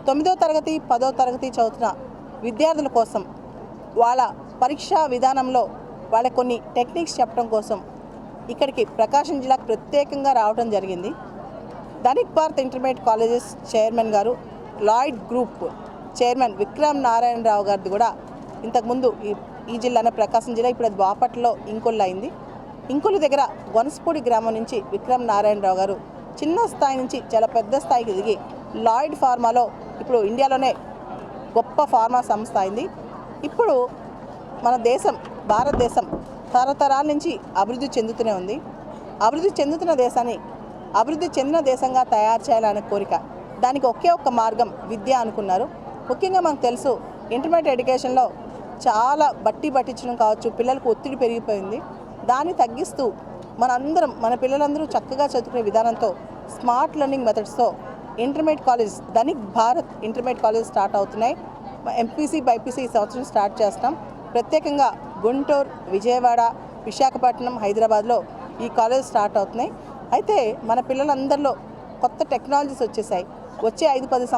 9వ తరగతి 10వ తరగతి చదువుతున్న విద్యార్థుల కోసం వాళ్ళ పరీక్షా విధానంలో వాళ్ళ కొన్ని టెక్నిక్స్ చెప్పడం కోసం ఇక్కడికి ప్రకాశం జిల్లాకు ప్రత్యేకంగా రావడం జరిగింది. Dhanik Bharat intermediate colleges chairman గారు, Lloyd group chairman Vikram Narayanarao గారిది కూడా ఇంతకుముందు ఈ జిల్లానే ప్రకాశం జిల్లా, ఇప్పుడు అది బాపట్లలో ఇంకొల్లు అయింది. ఇంకొల్లు దగ్గర వనస్పూడి గ్రామం నుంచి విక్రమ్ నారాయణరావు గారు చిన్న స్థాయి నుంచి చాలా పెద్ద స్థాయికి దిగి లాయిడ్ ఫార్మాలో ఇప్పుడు ఇండియాలోనే గొప్ప ఫార్మా సంస్థ అయింది. ఇప్పుడు మన దేశం, భారతదేశం తరతరాల నుంచి అభివృద్ధి చెందుతూనే ఉంది. అభివృద్ధి చెందుతున్న దేశాన్ని అభివృద్ధి చెందిన దేశంగా తయారు చేయాలనే కోరిక, దానికి ఒకే ఒక్క మార్గం విద్య అనుకున్నారు. ముఖ్యంగా మనకు తెలుసు, ఇంటర్మీడియట్ ఎడ్యుకేషన్లో చాలా బట్టి పట్టించడం కావచ్చు, పిల్లలకు ఒత్తిడి పెరిగిపోయింది. దాన్ని తగ్గిస్తూ మన పిల్లలందరూ చక్కగా చదువుకునే విధానంతో స్మార్ట్ లెర్నింగ్ మెథడ్స్తో intermediate college, Dhanik Bharat intermediate college start అవుతున్నాయి. ఎంపీసీ బైపీసీ ఈ సంవత్సరం స్టార్ట్ చేస్తాం. ప్రత్యేకంగా గుంటూరు, విజయవాడ, విశాఖపట్నం, హైదరాబాద్లో ఈ కాలేజ్ స్టార్ట్ అవుతున్నాయి. అయితే మన పిల్లలందరిలో కొత్త టెక్నాలజీస్ వచ్చేసాయి. వచ్చే 5-10